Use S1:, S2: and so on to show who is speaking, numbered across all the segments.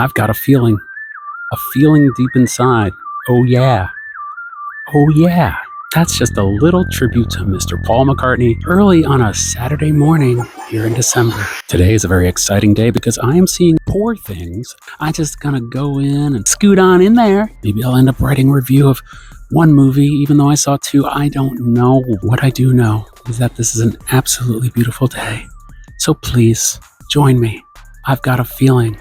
S1: I've got a feeling deep inside. Oh yeah, oh yeah. That's just a little tribute to Mr. Paul McCartney early on a Saturday morning here in December. Today is a very exciting day because I am seeing Poor Things. I just gonna go in and scoot on in there. Maybe I'll end up writing a review of one movie, even though I saw two. I don't know. What I do know is that this is an absolutely beautiful day. So please join me. I've got a feeling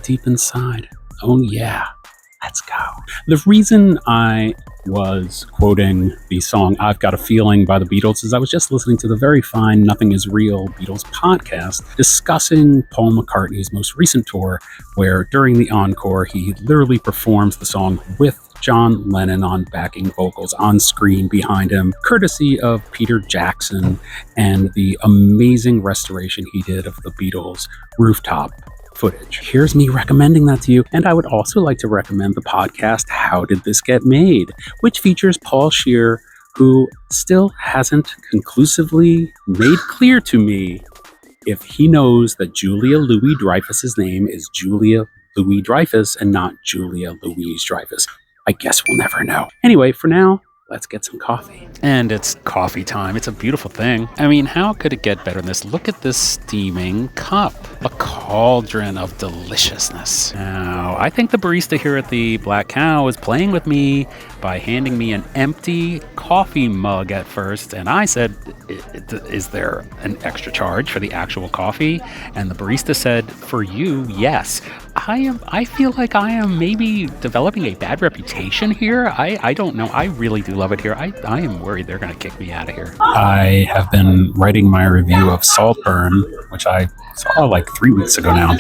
S1: deep inside. Oh yeah, let's go. The reason I was quoting the song I've Got a Feeling by the Beatles is I was just listening to the very fine Nothing Is Real Beatles podcast discussing Paul McCartney's most recent tour, where during the encore he literally performs the song with John Lennon on backing vocals on screen behind him, courtesy of Peter Jackson and the amazing restoration he did of the Beatles' rooftop footage. Here's me recommending that to you, and I would also like to recommend the podcast How Did This Get Made, which features Paul Scheer, who still hasn't conclusively made clear to me if he knows that Julia Louis-Dreyfus's name is Julia Louis-Dreyfus and not Julia Louise-Dreyfus. I guess we'll never know. Anyway, for now, let's get some coffee. And it's coffee time. It's a beautiful thing. I mean, how could it get better than this? Look at this steaming cup. A cauldron of deliciousness. Now, I think the barista here at the Black Cow is playing with me by handing me an empty coffee mug at first. And I said, is there an extra charge for the actual coffee? And the barista said, for you, yes. I feel like I am maybe developing a bad reputation here. I don't know. I really do love it here. I am worried they're going to kick me out of here. I have been writing my review of Saltburn, which I saw like 3 weeks ago now.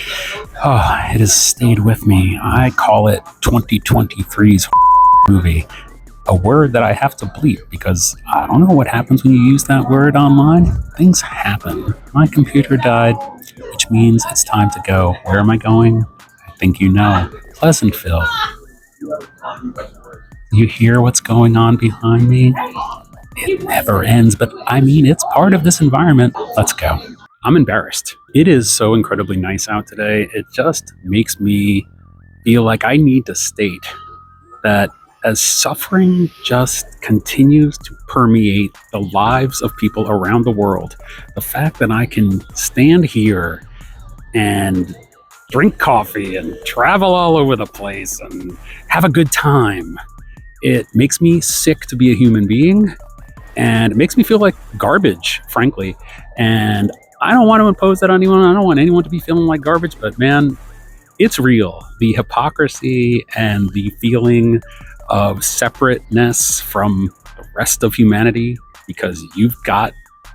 S1: Oh, it has stayed with me. I call it 2023's movie. A word that I have to bleep because I don't know what happens when you use that word online. Things happen. My computer died, which means it's time to go. Where am I going? I think you know. Pleasantville. You hear what's going on behind me? It never ends, but I mean, it's part of this environment. Let's go. I'm embarrassed. It is so incredibly nice out today. It just makes me feel like I need to state that as suffering just continues to permeate the lives of people around the world, the fact that I can stand here and drink coffee and travel all over the place and have a good time, it makes me sick to be a human being, and it makes me feel like garbage, frankly. And I don't want to impose that on anyone. I don't want anyone to be feeling like garbage, but man, it's real. The hypocrisy and the feeling of separateness from the rest of humanity because you've got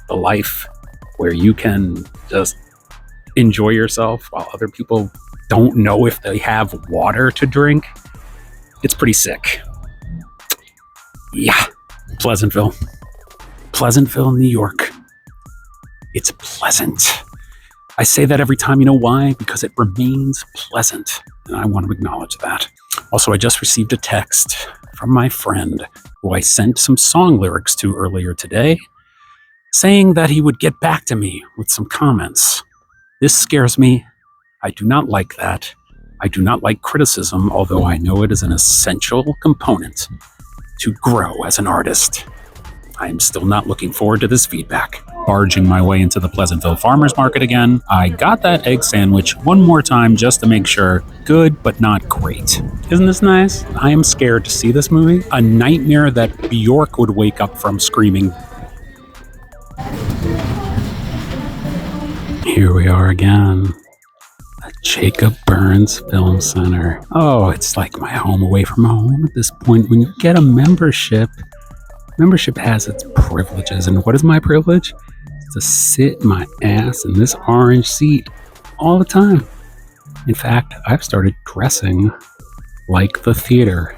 S1: the life where you can just enjoy yourself while other people don't know if they have water to drink. It's pretty sick. Yeah, Pleasantville, New York. It's pleasant. I say that every time. You know why? Because it remains pleasant, and I want to acknowledge that. Also, I just received a text from my friend who I sent some song lyrics to earlier today, saying that he would get back to me with some comments. This scares me. I do not like that. I do not like criticism, although I know it is an essential component to grow as an artist. I am still not looking forward to this feedback. Barging my way into the Pleasantville Farmers Market again, I got that egg sandwich one more time just to make sure. Good, but not great. Isn't this nice? I am scared to see this movie. A nightmare that Bjork would wake up from screaming. Here we are again. The Jacob Burns Film Center. Oh, it's like my home away from home at this point. When you get a membership has its privileges. And what is my privilege? To sit my ass in this orange seat all the time. In fact, I've started dressing like the theater.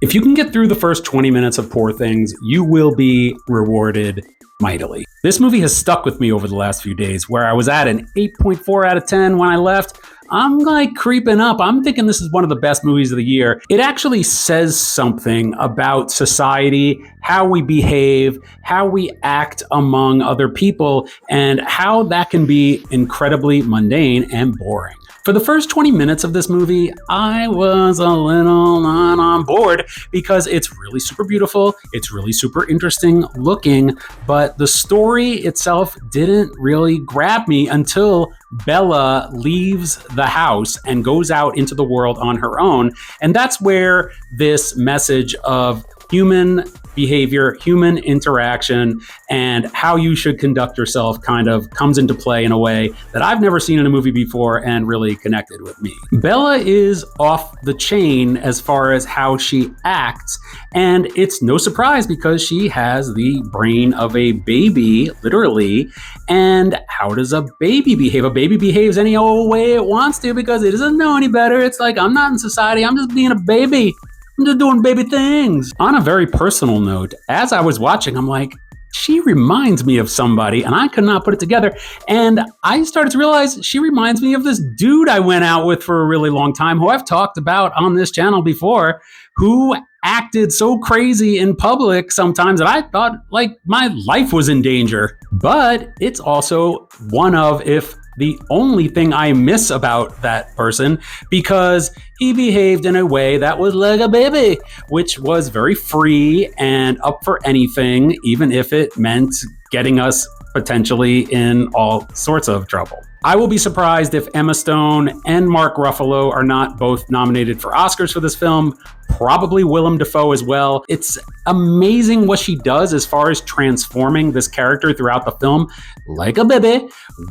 S1: If you can get through the first 20 minutes of Poor Things, you will be rewarded mightily. This movie has stuck with me over the last few days, where I was at an 8.4 out of 10 when I left. I'm like creeping up. I'm thinking this is one of the best movies of the year. It actually says something about society, how we behave, how we act among other people, and how that can be incredibly mundane and boring. For the first 20 minutes of this movie, I was a little not on board because it's really super beautiful, it's really super interesting looking, but the story itself didn't really grab me until Bella leaves the house and goes out into the world on her own. And that's where this message of human behavior, human interaction, and how you should conduct yourself kind of comes into play in a way that I've never seen in a movie before and really connected with me. Bella is off the chain as far as how she acts, and it's no surprise because she has the brain of a baby, literally. And how does a baby behave? A baby behaves any old way it wants to because it doesn't know any better. It's like, I'm not in society, I'm just being a baby. I'm just doing baby things. On a very personal note, as I was watching, I'm like, she reminds me of somebody, and I could not put it together. And I started to realize she reminds me of this dude I went out with for a really long time, who I've talked about on this channel before, who acted so crazy in public sometimes that I thought like my life was in danger. But it's also one of, if the only thing I miss about that person, because he behaved in a way that was like a baby, which was very free and up for anything, even if it meant getting us potentially in all sorts of trouble. I will be surprised if Emma Stone and Mark Ruffalo are not both nominated for Oscars for this film. Probably Willem Dafoe as well. It's amazing what she does as far as transforming this character throughout the film, like a baby.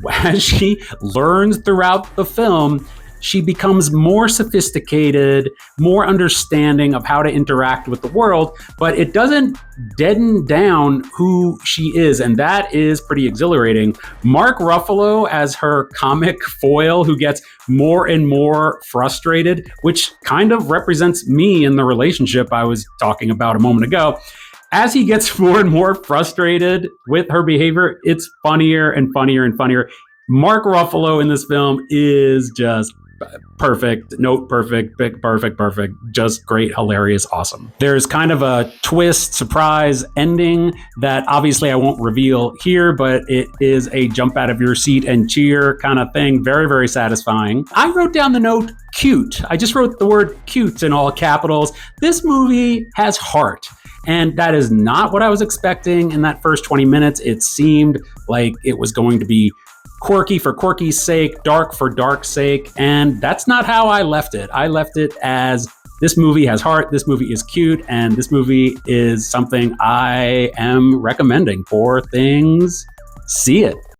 S1: As she learns throughout the film, she becomes more sophisticated, more understanding of how to interact with the world, but it doesn't deaden down who she is, and that is pretty exhilarating. Mark Ruffalo as her comic foil who gets more and more frustrated, which kind of represents me in the relationship I was talking about a moment ago. As he gets more and more frustrated with her behavior, it's funnier and funnier and funnier. Mark Ruffalo in this film is just perfect, perfect, just great, hilarious, awesome. There's kind of a twist, surprise ending that obviously I won't reveal here, but it is a jump out of your seat and cheer kind of thing. Very, very satisfying. I wrote down the note cute. I just wrote the word cute in all capitals. This movie has heart. And that is not what I was expecting in that first 20 minutes. It seemed like it was going to be quirky for quirky's sake, dark for dark's sake, and that's not how I left it. I left it as, this movie has heart, this movie is cute, and this movie is something I am recommending for things. See it.